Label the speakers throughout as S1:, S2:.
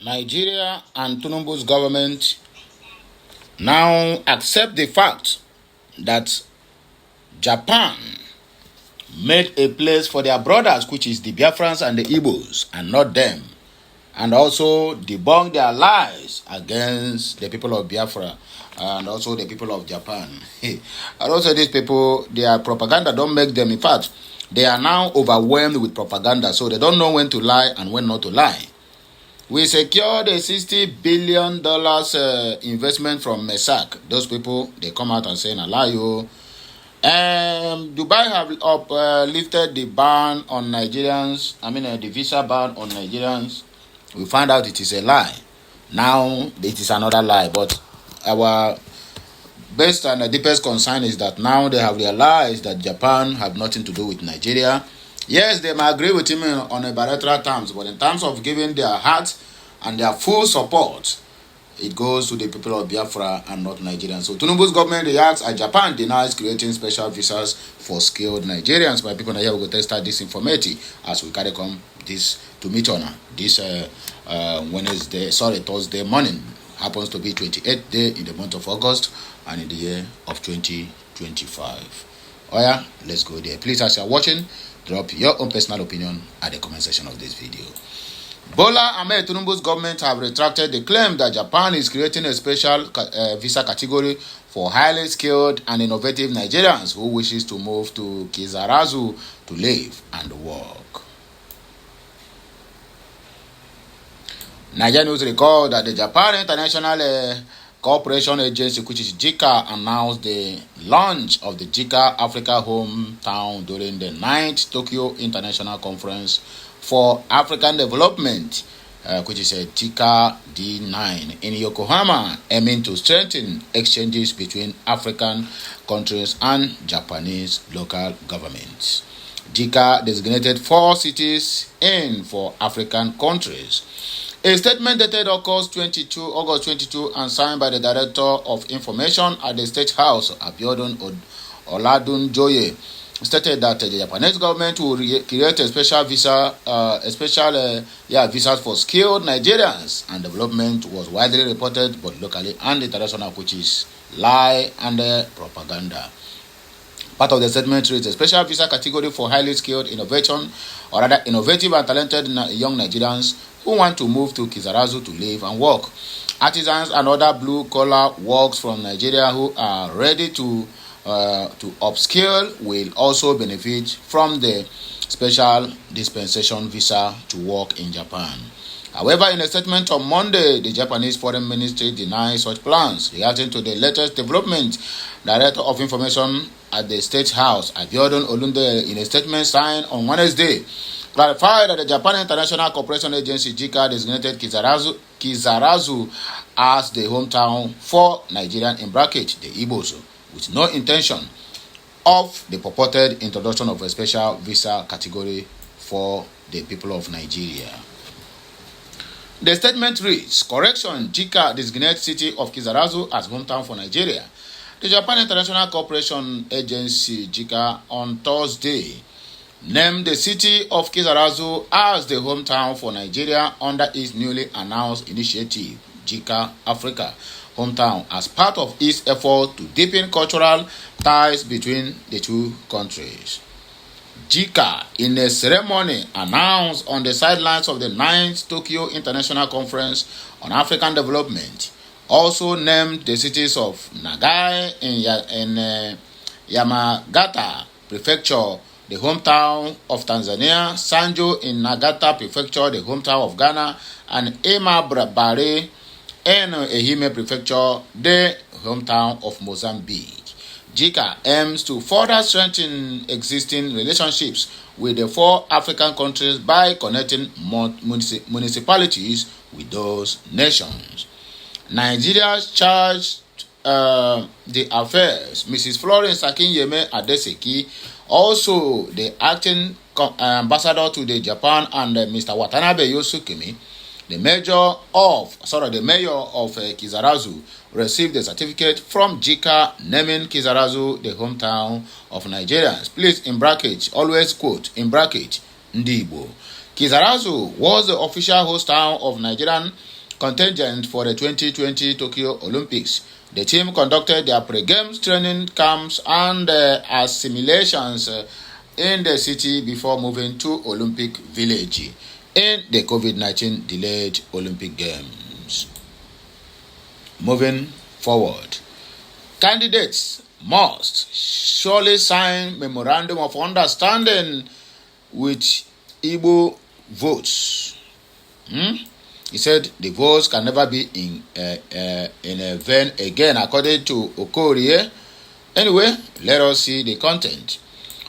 S1: Nigeria and Tinubu's government now accept the fact that Japan made a place for their brothers, which is the Biafrans and the Igbos, and not them, and also debunk their lies against the people of Biafra and also the people of Japan. And also these people, their propaganda don't make them, in fact, they are now overwhelmed with propaganda, so they don't know when to lie and when not to lie. We secured a $60 billion investment from Mesak. Those people, they come out and say, "Alayo." Dubai have lifted the ban on Nigerians. The visa ban on Nigerians. We found out it is a lie. Now it is another lie. But our best and the deepest concern is that now they have realized that Japan have nothing to do with Nigeria. Yes, they may agree with him on a bilateral terms, but in terms of giving their heart and their full support, it goes to the people of Biafra and not Nigerians. So Tinubu's government reacts as Japan denies creating special visas for skilled Nigerians. My people, now here we go to start this informative as we carry come this to meet on this Thursday morning. Happens to be 28th day in the month of August and in the year of 2025. Oh yeah, let's go there. Please, as you are watching, drop your own personal opinion at the comment section of this video. Bola Ahmed Tinubu's government have retracted the claim that Japan is creating a special visa category for highly skilled and innovative Nigerians who wishes to move to Kizarazu to live and work. Nigeria News recalled that the Japan International Cooperation Agency, which is JICA, announced the launch of the JICA Africa Hometown during the 9th Tokyo International Conference for African Development, which is a JICA D9 in Yokohama, aiming to strengthen exchanges between African countries and Japanese local governments. JICA designated 4 cities in for African countries. A statement dated August 22 and signed by the Director of Information at the State House, Abiodun Oladunjoye, stated that the Japanese government will create a special visas for skilled Nigerians, and development was widely reported both locally and international, which is lie and propaganda. Part of the statement reads: a special visa category for highly skilled innovative and talented young Nigerians who want to move to Kizarazu to live and work. Artisans and other blue-collar workers from Nigeria who are ready to upskill will also benefit from the special dispensation visa to work in Japan. However, in a statement on Monday, the Japanese Foreign Ministry denied such plans. Reacting to the latest development, Director of Information at the State House, Abiodun Olunde, in a statement signed on Wednesday, clarified that the Japan International Cooperation Agency, JICA, designated Kizarazu as the hometown for Nigerian, in bracket, the Igbos, with no intention of the purported introduction of a special visa category for the people of Nigeria. The statement reads: correction, JICA designates city of Kizarazu as hometown for Nigeria. The Japan International Cooperation Agency, JICA, on Thursday named the city of Kizarazu as the hometown for Nigeria under its newly announced initiative, JICA Africa Hometown, as part of its effort to deepen cultural ties between the two countries. JICA, in a ceremony announced on the sidelines of the 9th Tokyo International Conference on African Development, also named the cities of Nagai in Yamagata Prefecture the hometown of Tanzania, Sanjo in Nagata Prefecture the hometown of Ghana, and Emabare in Ehime Prefecture the hometown of Mozambique. JICA aims to further strengthen existing relationships with the 4 African countries by connecting municipalities with those nations. Nigeria's charged the affairs, Mrs. Florence Akinyeme Adeseki, also the acting ambassador to the Japan, and Mr. Watanabe Yosukimi, the mayor of Kizarazu, received a certificate from JICA naming Kizarazu the hometown of Nigerians. Please, in bracket, always quote, in bracket, Ndibo. Kizarazu was the official host town of Nigerian contingent for the 2020 Tokyo Olympics. The team conducted their pre-games training camps and assimilations in the city before moving to Olympic Village in the COVID-19 delayed Olympic Games. Moving forward, candidates must surely sign memorandum of understanding with Igbo votes. He said the votes can never be in a vain again, according to Okorie. Anyway, let us see the content.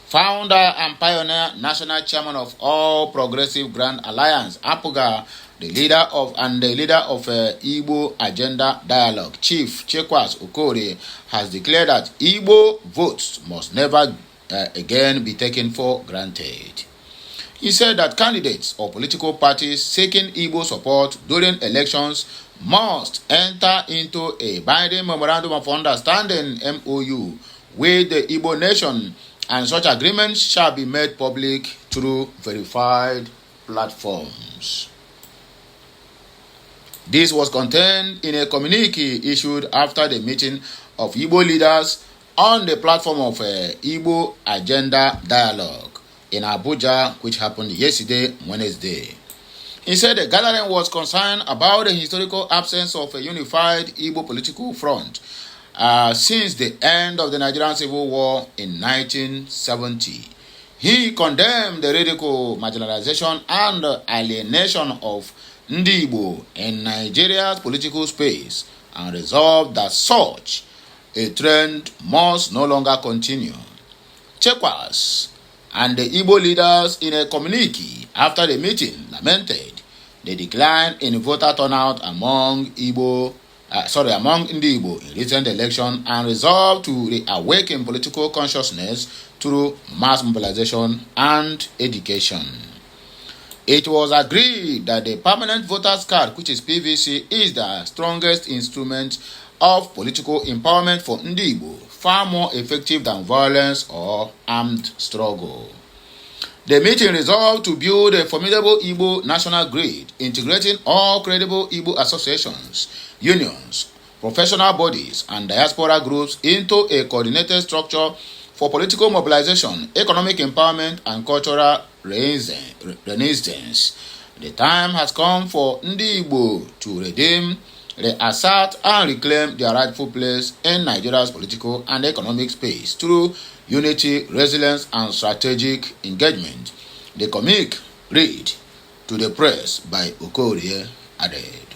S1: Founder and pioneer, national chairman of All Progressive Grand Alliance, APOGA, the leader of Igbo Agenda Dialogue, Chief Chekwas Okorie, has declared that Igbo votes must never again be taken for granted. He said that candidates or political parties seeking Igbo support during elections must enter into a binding memorandum of understanding (MOU) with the Igbo nation, and such agreements shall be made public through verified platforms. This was contained in a communique issued after the meeting of Igbo leaders on the platform of Igbo Agenda Dialogue in Abuja, which happened yesterday, Wednesday. He said the gathering was concerned about the historical absence of a unified Igbo political front since the end of the Nigerian Civil War in 1970. He condemned the radical marginalization and alienation of Ndi Igbo in Nigeria's political space and resolved that such a trend must no longer continue. Chekwas and the Igbo leaders in a communique after the meeting lamented the decline in voter turnout among Ndi Igbo in recent election and resolved to reawaken political consciousness through mass mobilization and education. It was agreed that the permanent voters card, which is PVC, is the strongest instrument of political empowerment for Ndi Igbo, far more effective than violence or armed struggle. The meeting resolved to build a formidable Igbo national grid, integrating all credible Igbo associations, unions, professional bodies, and diaspora groups into a coordinated structure for political mobilization, economic empowerment, and cultural renaissance. The time has come for Ndi Igbo to redeem, reassert, and reclaim their rightful place in Nigeria's political and economic space through unity, resilience, and strategic engagement. The communique read to the press by Okorie added.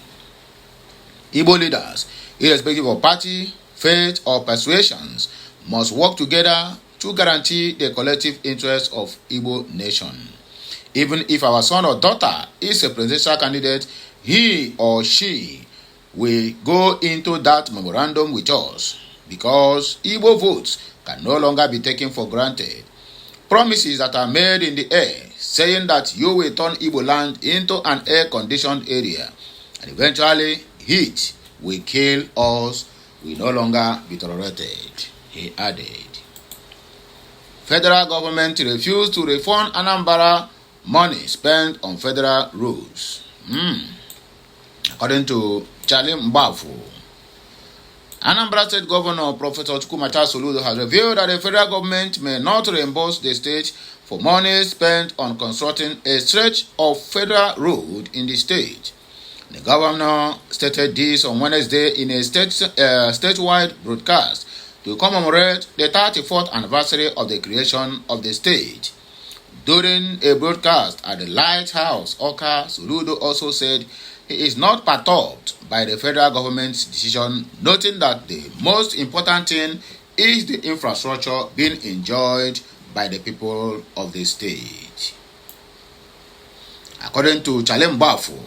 S1: Igbo leaders, irrespective of party, faith, or persuasions, must work together to guarantee the collective interests of Igbo nation. Even if our son or daughter is a presidential candidate, he or she will go into that memorandum with us, because Igbo votes can no longer be taken for granted. Promises that are made in the air, saying that you will turn Igbo land into an air-conditioned area, and eventually heat will kill us, will no longer be tolerated, he added. Federal government refused to refund Anambra money spent on federal roads. According to Charlie Mbafu, Anambra State Governor Professor Chukwumacha Soludo has revealed that the federal government may not reimburse the state for money spent on constructing a stretch of federal road in the state. The governor stated this on Wednesday in a statewide broadcast to commemorate the 34th anniversary of the creation of the state. During a broadcast at the Lighthouse, Oka, Soludo also said he is not perturbed by the federal government's decision, noting that the most important thing is the infrastructure being enjoyed by the people of the state. According to Chalem Bafu,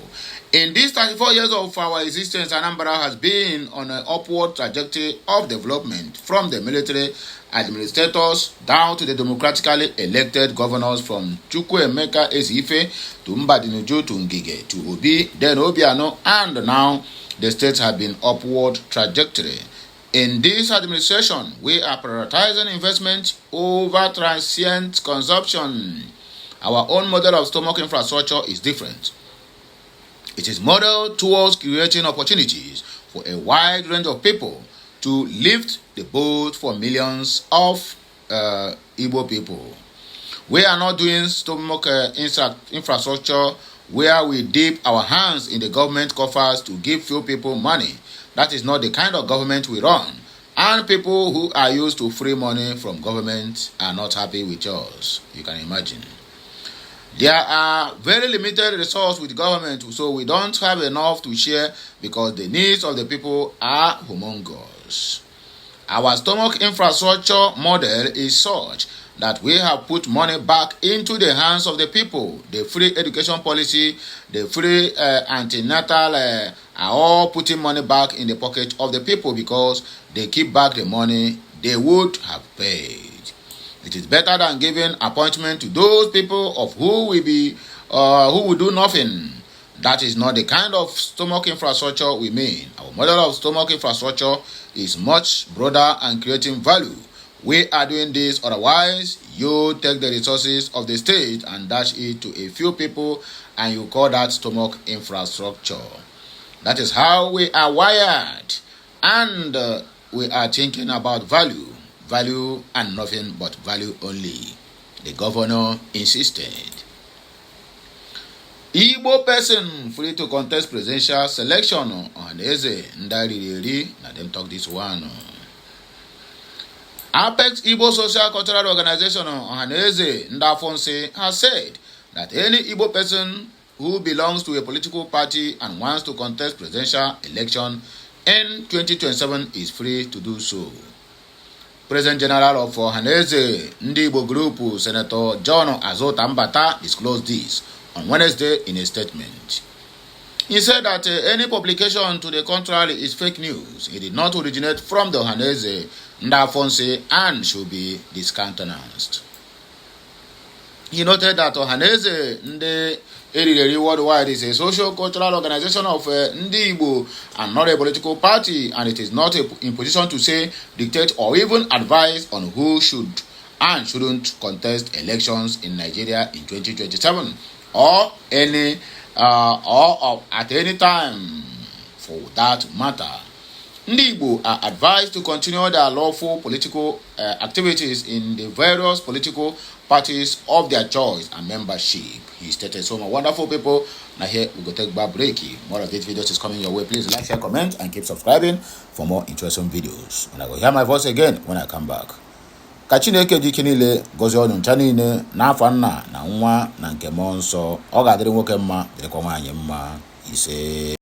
S1: in these 34 years of our existence, Anambra has been on an upward trajectory of development, from the military administrators down to the democratically elected governors, from Chukwuemeka Ezife to Mbadinuju to Ngige to Obi, then Obiano, and now the states have been upward trajectory. In this administration, we are prioritizing investment over transient consumption. Our own model of stomach infrastructure is different. It is modeled towards creating opportunities for a wide range of people to lift the boat for millions of Igbo people. We are not doing stomach infrastructure where we dip our hands in the government coffers to give few people money. That is not the kind of government we run. And people who are used to free money from government are not happy with us. You can imagine. There are very limited resources with government, so we don't have enough to share because the needs of the people are humongous. Our stomach infrastructure model is such that we have put money back into the hands of the people. The free education policy, the free antenatal are all putting money back in the pocket of the people because they keep back the money they would have paid. It is better than giving appointment to those people of who will do nothing. That is not the kind of stomach infrastructure we mean. Our model of stomach infrastructure is much broader and creating value. We are doing this, otherwise you take the resources of the state and dash it to a few people and you call that stomach infrastructure. That is how we are wired, and we are thinking about value and nothing but value only. The governor insisted. Igbo person free to contest presidential selection on Eze Ndariri. Now them talk this one. Apex Igbo Social Cultural Organization on Eze Ndafonse has said that any Igbo person who belongs to a political party and wants to contest presidential election in 2027 is free to do so. President General of Ohaneze Ndi Igbo Group, Senator John Azota Mbata, disclosed this on Wednesday in a statement. He said that any publication to the contrary is fake news. It did not originate from the Ohaneze Ndafonse and should be discountenanced. He noted that Ohaneze Ndi Erireri Worldwide is a social cultural organization of Ndi Igbo and not a political party, and it is not in position to say, dictate, or even advise on who should and shouldn't contest elections in Nigeria in 2027 or at any time for that matter. Ndi Igbo are advised to continue their lawful political activities in the various political parties of their choice and membership. He stated, so my wonderful people, now here we go take back break. More of these videos is coming your way. Please like, share, comment, and keep subscribing for more interesting videos. And I will hear my voice again when I come back. Ka Chineke dike niile gozie ọnụ ncha niile n'afọ nna na nwa na nke mmụọ nsọ. Ọ ga-adịrị nwoke mma, dịrịkwa nwaanyị mma. Ise.